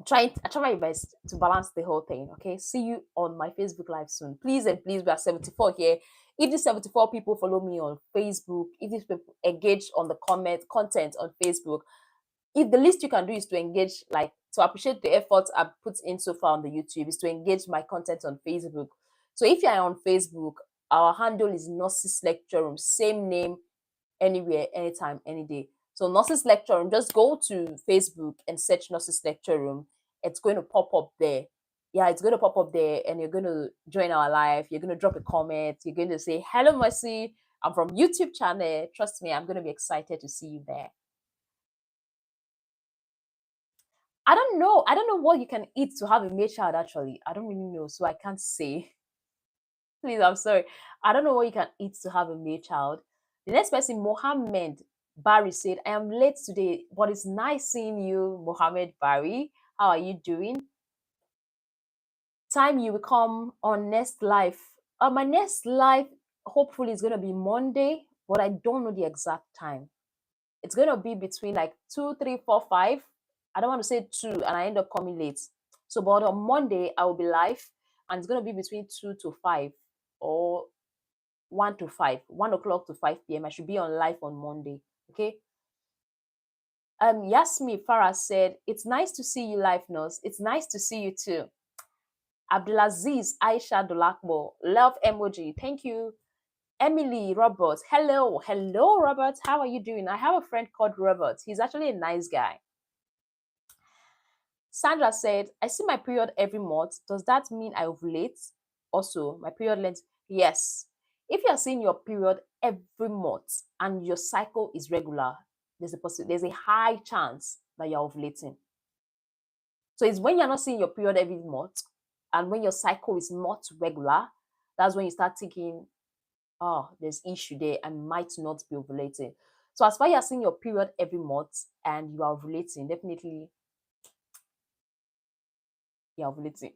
try my best to balance the whole thing. Okay. See you on my Facebook live soon. Please and please, we are 74 here. If these 74 people follow me on Facebook, if these people engage on the content on Facebook, if the least you can do is to engage, like to appreciate the effort I've put in so far on the YouTube, is to engage my content on Facebook. So if you are on Facebook, our handle is Nurses Lecture Room, same name, anywhere, anytime, any day. So Nurses Lecture Room, just go to Facebook and search Nurses Lecture Room. It's going to pop up there. Yeah, it's going to pop up there, and you're going to join our live. You're going to drop a comment. You're going to say, "Hello, Mercy. I'm from YouTube channel. Trust me, I'm going to be excited to see you there." I don't know. I don't know what you can eat to have a male child, actually. I don't really know, so I can't say. Please, I'm sorry. I don't know what you can eat to have a male child. The next person, Mohammed Barry, said, I am late today, but it's nice seeing you, Mohammed Barry. How are you doing? Time you will come on next live. My next live, hopefully, is going to be Monday, but I don't know the exact time. It's going to be between like 2, 3, 4, 5. I don't want to say 2 and I end up coming late. So, but on Monday, I will be live and it's going to be between 2 to 5 or 1 to 5, 1 o'clock to 5 p.m. I should be on live on Monday. Okay. Yasmi Farah said, it's nice to see you live, nurse. It's nice to see you too. Abdulaziz Aisha Dolakbo, love emoji. Thank you. Emily Roberts, hello. Hello, Robert. How are you doing? I have a friend called Robert. He's actually a nice guy. Sandra said, I see my period every month. Does that mean I ovulate? Also, my period length, yes. If you are seeing your period every month and your cycle is regular, there's a high chance that you're ovulating. So it's when you're not seeing your period every month and when your cycle is not regular, that's when you start thinking, oh, there's issue there and might not be ovulating. So as far as you're seeing your period every month and you are ovulating, definitely you're ovulating.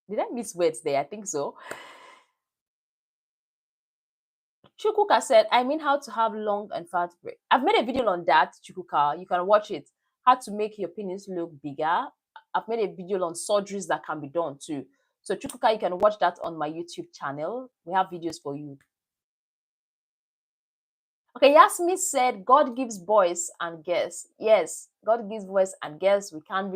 Did I miss words there? I think so. Chukuka said, I mean how to have long and fat breast. I've made a video on that, Chukuka. You can watch it. How to make your penis look bigger. I've made a video on surgeries that can be done too. So Chukuka, you can watch that on my YouTube channel. We have videos for you. Okay, Yasmin said, God gives boys and girls. Yes, God gives boys and girls. We can't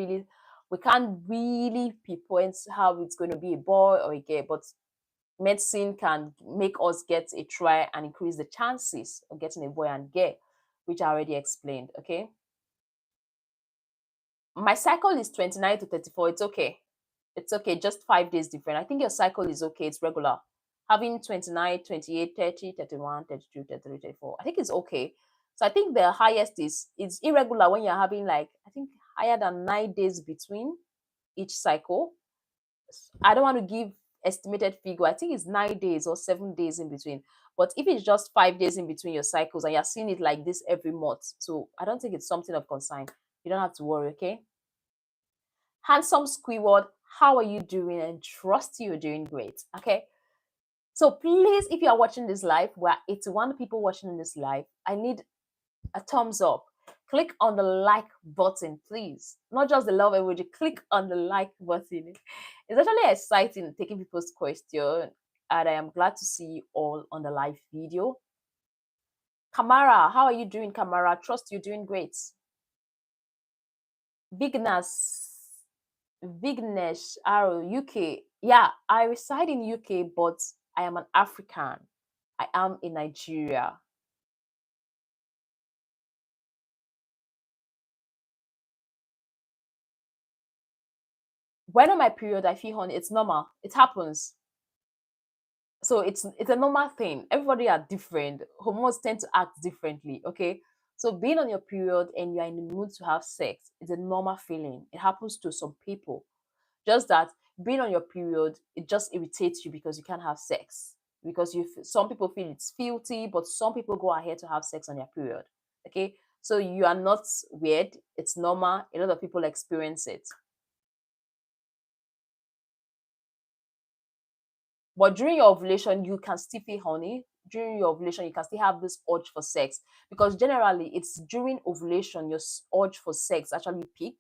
really pinpoint how it's going to be a boy or a girl, but medicine can make us get a try and increase the chances of getting a boy and girl, which I already explained. Okay. My cycle is 29 to 34. It's okay. It's okay. Just 5 days different. I think your cycle is okay. It's regular. Having 29, 28, 30, 31, 32, 33, 34. I think it's okay. So I think the highest is it's irregular when you're having like I think higher than 9 days between each cycle. I don't want to give estimated figure. I think it's 9 days or 7 days in between. But if it's just 5 days in between your cycles and you're seeing it like this every month, so I don't think it's something of concern. You don't have to worry, okay? Handsome Squidward, how are you doing? And trust you're doing great, okay? So please, if you are watching this live, we're 81 people watching this live. I need a thumbs up. Click on the like button, please. Not just the love emoji. Click on the like button. It's actually exciting taking people's question, and I am glad to see you all on the live video. Kamara, how are you doing, Kamara? Trust you're doing great. Vignas, Vignesh, Arrow, UK. Yeah, I reside in UK, but I am an African. I am in Nigeria. When on my period, I feel honey. It's normal. It happens. So it's a normal thing. Everybody are different. Hormones tend to act differently. Okay. So being on your period and you're in the mood to have sex is a normal feeling. It happens to some people. Just that being on your period, it just irritates you because you can't have sex. Because some people feel it's filthy, but some people go ahead to have sex on their period. Okay. So you are not weird. It's normal. A lot of people experience it. But during your ovulation, you can still feel horny. During your ovulation, you can still have this urge for sex because generally it's during ovulation your urge for sex actually peak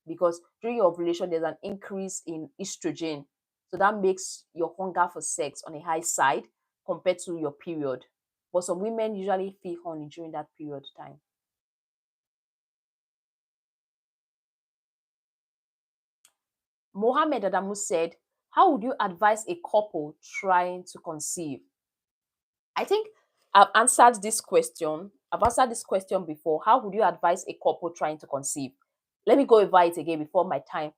because during your ovulation there's an increase in estrogen, so that makes your hunger for sex on a high side compared to your period. But some women usually feel horny during that period time. Mohammed Adamu said, "How would you advise a couple trying to conceive?" I think I've answered this question. I've answered this question before. How would you advise a couple trying to conceive? Let me go over it again before my time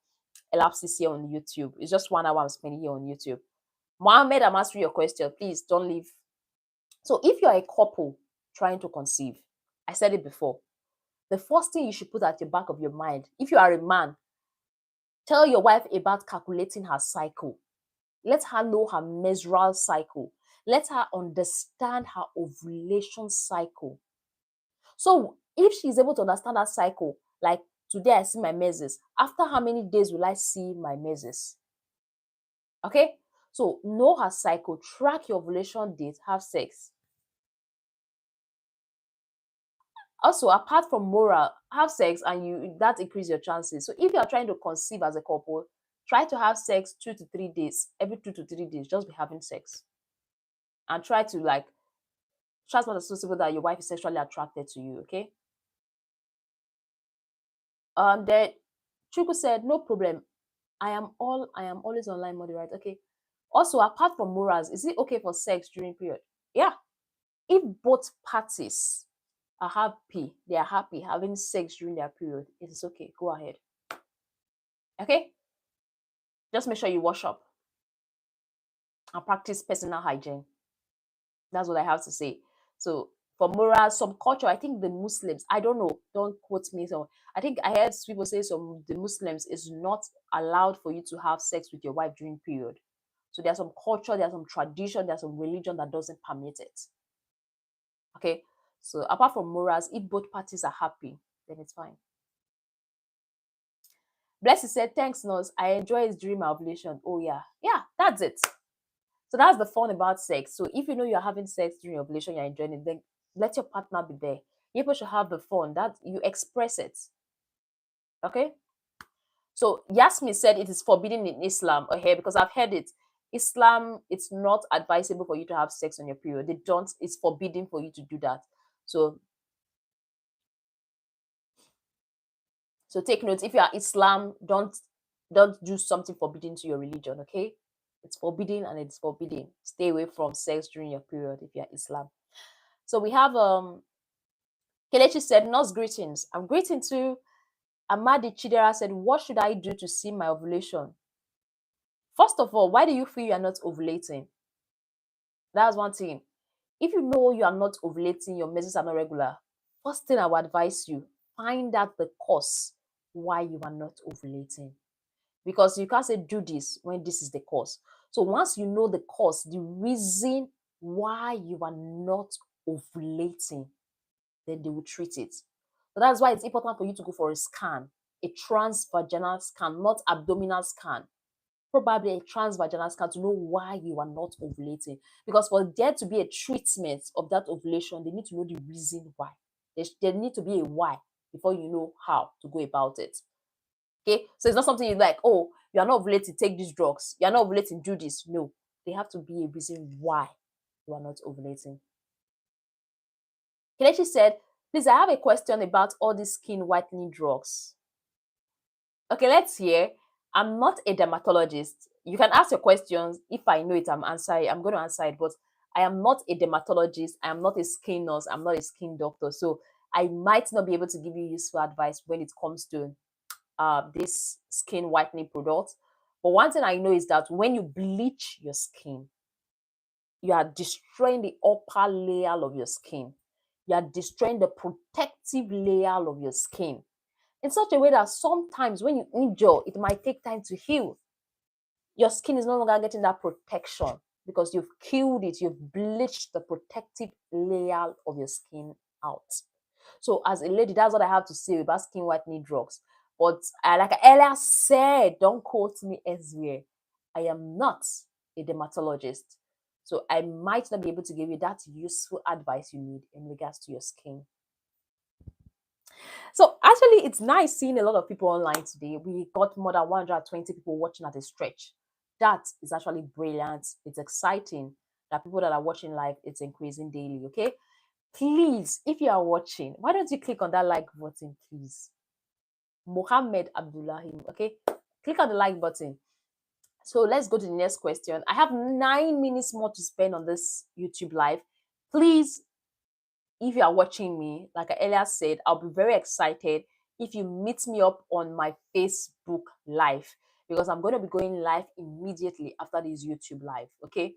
elapses here on YouTube. It's just 1 hour I'm spending here on YouTube. Mohammed, I'm answering your question. Please don't leave. So, if you're a couple trying to conceive, I said it before. The first thing you should put at the back of your mind, if you are a man, tell your wife about calculating her cycle. Let her know her menstrual cycle. Let her understand her ovulation cycle. So if she's able to understand that cycle, like today I see my menses, after how many days will I see my menses? Okay? So know her cycle, track your ovulation date, have sex. Also, apart from moral, have sex and you that increase your chances. So if you are trying to conceive as a couple, try to have sex 2 to 3 days. Every 2 to 3 days, just be having sex. And try to like try as much as possible that your wife is sexually attracted to you, okay? Then Chuku said, no problem. I am always online mode, right? Okay. Also, apart from morals, is it okay for sex during period? Yeah. If both parties are happy, they are happy having sex during their period, it is okay. Go ahead. Okay? Just make sure you wash up and practice personal hygiene. That's what I have to say. So for morals, some culture, I think the Muslims, I don't know, don't quote me. So I think I heard people say some the Muslims is not allowed for you to have sex with your wife during period. So there's some culture, there's some tradition, there's some religion that doesn't permit it. Okay. So apart from morals, if both parties are happy, then it's fine. Blessy said, thanks, nurse. I enjoy his dream ovulation. Oh yeah. Yeah, that's it. So that's the fun about sex. So if you know you're having sex during ovulation, you're enjoying it, then let your partner be there. You should have the fun. That you express it. Okay. So Yasmin said it is forbidden in Islam. Okay, because I've heard it. Islam, it's not advisable for you to have sex on your period. They don't. It's forbidden for you to do that. So so take note. If you are Islam, don't do something forbidden to your religion. Okay, it's forbidden and it's forbidden. Stay away from sex during your period if you are Islam. So we have Kelechi said, Nurse greetings. I'm greeting to Amadi Chidera said, what should I do to see my ovulation? First of all, why do you feel you are not ovulating? That's one thing. If you know you are not ovulating, your menses are not regular, first thing I would advise you, find out the cause why you are not ovulating. Because you can't say do this when this is the cause. So once you know the cause, the reason why you are not ovulating, then they will treat it. So that's why it's important for you to go for a scan, a transvaginal scan, not abdominal scan. Probably a transvaginal scan to know why you are not ovulating. Because for there to be a treatment of that ovulation, they need to know the reason why. There need to be a why before you know how to go about it. Okay, so it's not something you like, oh, you are not ovulating, take these drugs. You are not ovulating, do this. No, there have to be a reason why you are not ovulating. Kelechi said, please, I have a question about all these skin whitening drugs. Okay, let's hear. I'm not a dermatologist. You can ask your questions. If I know it, I'm going to answer it. But I am not a dermatologist. I am not a skin nurse. I'm not a skin doctor. So I might not be able to give you useful advice when it comes to this skin whitening product. But one thing I know is that when you bleach your skin, you are destroying the upper layer of your skin. You are destroying the protective layer of your skin in such a way that sometimes when you injure, it might take time to heal. Your skin is no longer getting that protection because you've killed it, you've bleached the protective layer of your skin out. So, as a lady, that's what I have to say about skin whitening drugs. But like I earlier said, don't quote me elsewhere. I am not a dermatologist. So, I might not be able to give you that useful advice you need in regards to your skin. So actually, it's nice seeing a lot of people online today. We got more than 120 people watching at a stretch. That is actually brilliant. It's exciting that people that are watching live, it's increasing daily. Okay, please, if you are watching, why don't you click on that like button, please? Mohammed Abdullahim. Okay, click on the like button. So let's go to the next question. I have 9 minutes more to spend on this YouTube live. Please, if you are watching me, like I earlier said, I'll be very excited if you meet me up on my Facebook live because I'm going to be going live immediately after this YouTube live. Okay.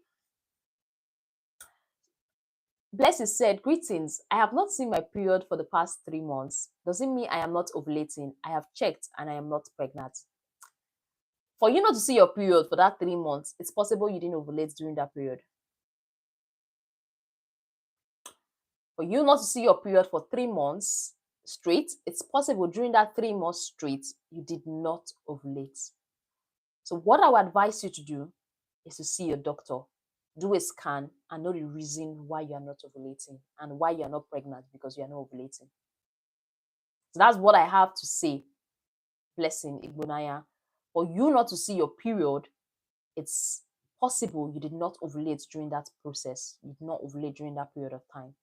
Blessed said, greetings. I have not seen my period for the past 3 months. Does it mean I am not ovulating? I have checked and I am not pregnant. For you not to see your period for that 3 months, it's possible you didn't ovulate during that period. For you not to see your period for 3 months straight, it's possible during that 3 months straight, you did not ovulate. So, what I would advise you to do is to see your doctor, do a scan, and know the reason why you are not ovulating and why you are not pregnant because you are not ovulating. So, that's what I have to say, blessing Igbonaya. For you not to see your period, it's possible you did not ovulate during that process. You did not ovulate during that period of time.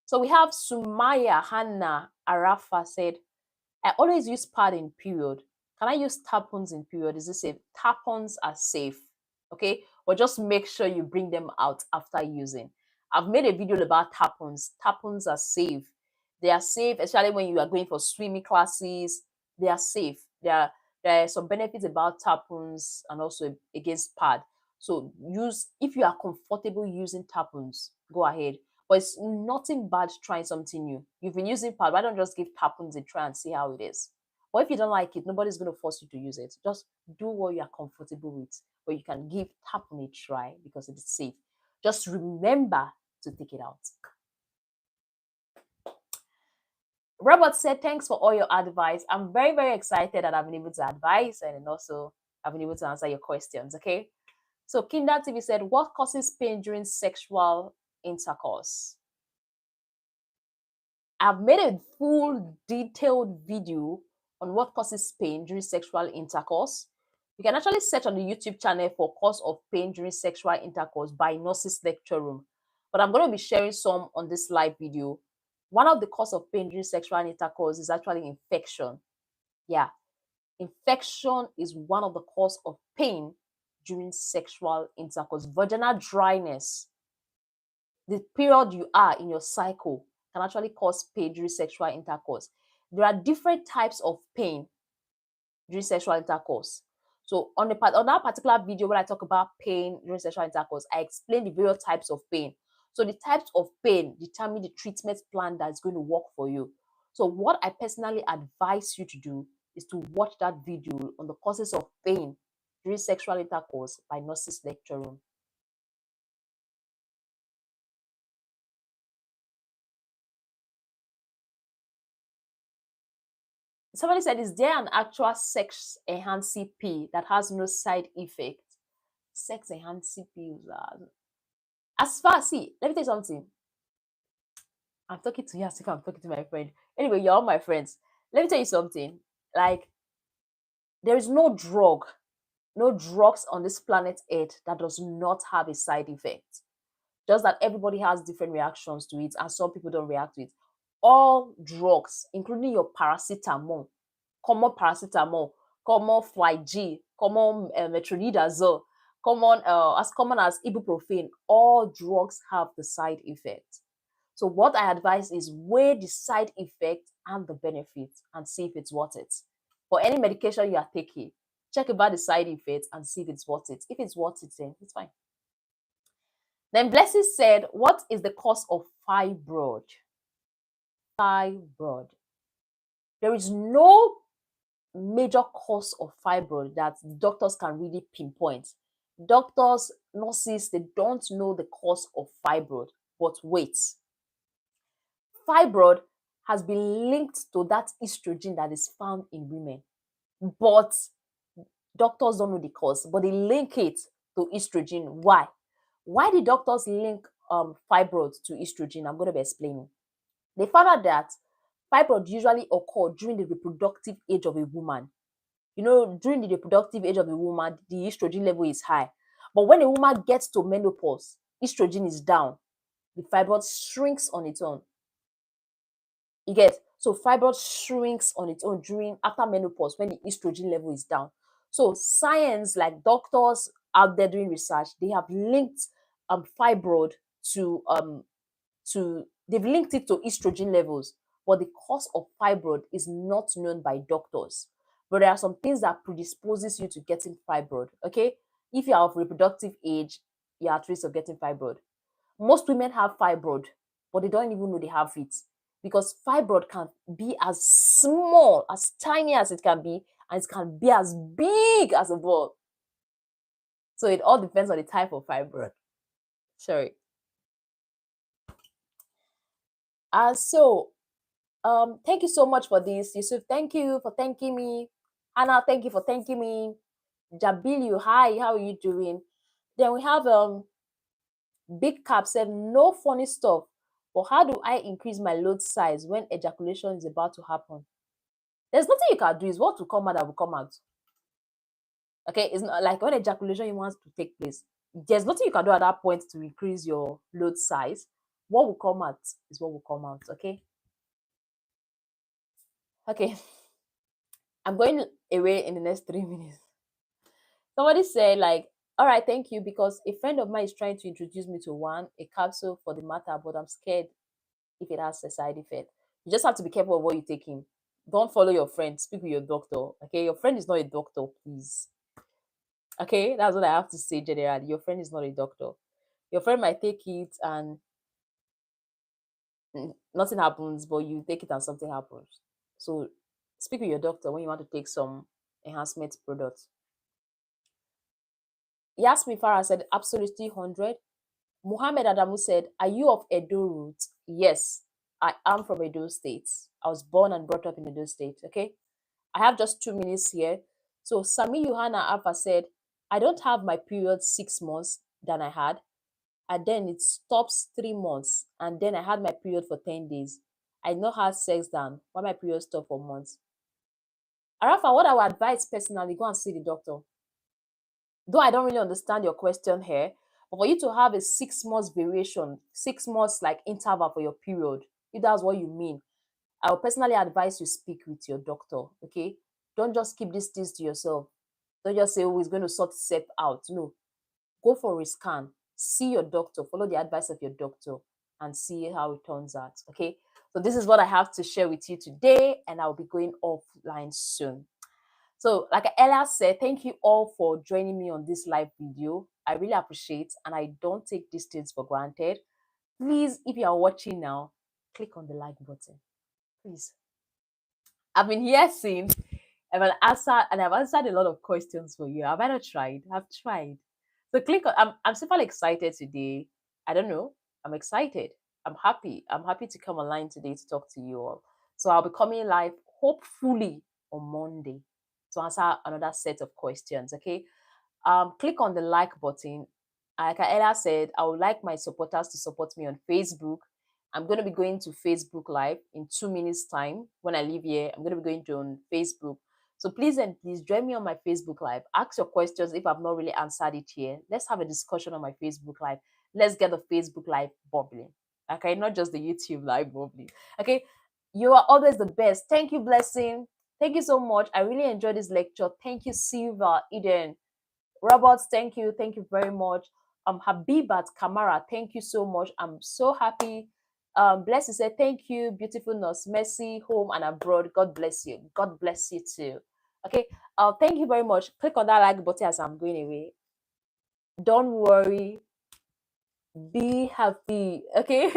So we have Sumaya Hannah Arafa said, I always use pad in period. Can I use tampons in period? Is this safe? Tampons are safe. Okay. But just make sure you bring them out after using. I've made a video about tampons. Tampons are safe. They are safe, especially when you are going for swimming classes. They are safe. There are some benefits about tampons and also against pad. So use if you are comfortable using tampons, go ahead. But it's nothing bad trying something new. You've been using pad, why don't just give tampons a try and see how it is? Or if you don't like it, nobody's going to force you to use it. Just do what you are comfortable with, but you can give tampon a try because it is safe. Just remember to take it out. Robert said, thanks for all your advice. I'm very, very excited that I've been able to advise and also I've been able to answer your questions. Okay. So Kinder TV said, what causes pain during sexual intercourse? I've made a full detailed video on what causes pain during sexual intercourse. You can actually search on the YouTube channel for cause of pain during sexual intercourse by Nurses Lecture Room. But I'm going to be sharing some on this live video. One of the cause of pain during sexual intercourse is actually infection. Yeah, infection is one of the cause of pain during sexual intercourse. Vaginal dryness, the period you are in your cycle, can actually cause pain during sexual intercourse. There are different types of pain during sexual intercourse. So on that particular video where I talk about pain during sexual intercourse, I explain the various types of pain. So the types of pain determine the treatment plan that's going to work for you. So what I personally advise you to do is to watch that video on the causes of pain during sexual intercourse by Nurses Lecture Room. Somebody said, is there an actual sex enhancing pill that has no side effect? Sex enhancing pills. As far as, see, let me tell you something. I'm talking to you as if I'm talking to my friend. Anyway, you're all my friends. Let me tell you something. Like, there is no drugs on this planet Earth that does not have a side effect. Just that everybody has different reactions to it, and some people don't react to it. All drugs, including your paracetamol, common paracetamol, common Flyg, common metronidazole, as common as ibuprofen. All drugs have the side effects. So what I advise is weigh the side effect and the benefits and see if it's worth it. For any medication you are taking, check about the side effects and see if it's worth it. If it's worth it, then it's fine. Then Blessing said, what is the cause of fibroid? Fibroid. There is no major cause of fibroid that doctors can really pinpoint. Doctors, nurses, they don't know the cause of fibroid. But wait, fibroid has been linked to that estrogen that is found in women. But doctors don't know the cause, but they link it to estrogen. Why? Why do doctors link fibroid to estrogen? I'm going to be explaining. They found out that fibroid usually occur during the reproductive age of a woman. You know, during the reproductive age of a woman, the estrogen level is high. But when a woman gets to menopause, estrogen is down. The fibroid shrinks on its own. You get? So fibroid shrinks on its own after menopause when the estrogen level is down. So science, like doctors out there doing research, they have linked fibroid they've linked it to estrogen levels, but the cause of fibroid is not known by doctors. But there are some things that predisposes you to getting fibroid. Okay, if you are of reproductive age, you're at risk of getting fibroid. Most women have fibroid, but they don't even know they have it, because fibroid can be as small, as tiny as it can be, and it can be as big as a ball. So it all depends on the type of fibroid. Sorry. Thank you so much for this. Yusuf, thank you for thanking me. Anna, thank you for thanking me. Jabiliu, hi, how are you doing? Then we have Big Cap said, no funny stuff, but how do I increase my load size when ejaculation is about to happen? There's nothing you can do. It's what will come out that will come out. Okay, it's not like when ejaculation wants to take place. There's nothing you can do at that point to increase your load size. What will come out is what will come out. Okay. I'm going away in the next 3 minutes. Somebody said, like, all right, thank you, because a friend of mine is trying to introduce me to a capsule for the matter, but I'm scared if it has a side effect. You just have to be careful of what you're taking. Don't follow your friend. Speak with your doctor. Okay, your friend is not a doctor, please. Okay, that's what I have to say generally. Your friend is not a doctor. Your friend might take it and nothing happens, but you take it and something happens. So speak with your doctor when you want to take some enhancement products. Yasmi Farah said, absolutely 100. Muhammad Adamu said, are you of Edo root? Yes, I am from Edo State. I was born and brought up in Edo State. Okay. I have just 2 minutes here. So Sami Yohana Alpha said, I don't have my period 6 months than I had. And then it stops 3 months. And then I had my period for 10 days. I not had sex then. Why my period stopped for months? Arafa, what I would advise personally, go and see the doctor. Though I don't really understand your question here, but for you to have a 6 months variation, 6 months like interval for your period, if that's what you mean, I would personally advise you speak with your doctor. Okay, don't just keep these things to yourself. Don't just say, oh, it's going to sort itself out. No, go for a scan, see your doctor, follow the advice of your doctor, and see how it turns out. Okay, so this is what I have to share with you today, and I'll be going offline soon. So, like I earlier said, thank you all for joining me on this live video. I really appreciate, and I don't take these things for granted. Please, if you are watching now, click on the like button. Please. I've been here since, I've answered a lot of questions for you. Have I not tried? I've tried. So click on. I'm super excited today. I don't know. I'm excited. I'm happy. I'm happy to come online today to talk to you all. So I'll be coming live hopefully on Monday to answer another set of questions. Okay. Click on the like button. Like I earlier said, I would like my supporters to support me on Facebook. I'm going to be going to Facebook Live in 2 minutes time. When I leave here, I'm going to be going to on Facebook. So please join me on my Facebook Live. Ask your questions if I've not really answered it here. Let's have a discussion on my Facebook Live. Let's get the Facebook Live bubbling. Okay, not just the YouTube Live bubbling. Okay, you are always the best. Thank you, Blessing. Thank you so much. I really enjoyed this lecture. Thank you, Silva, Eden, Roberts. Thank you very much. Habibat Kamara, thank you so much. I'm so happy. Bless you. Say thank you, beautiful nurse Mercy, home and abroad. God bless you. God bless you too. Okay. Thank you very much. Click on that like button as I'm going away. Don't worry. Be happy. Okay.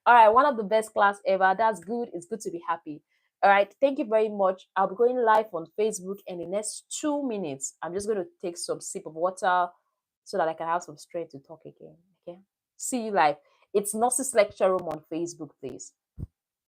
All right. One of the best class ever. That's good. It's good to be happy. All right. Thank you very much. I'll be going live on Facebook in the next 2 minutes. I'm just going to take some sip of water so that I can have some strength to talk again. Okay. See you live. It's Nurses Lecture Room on Facebook, please.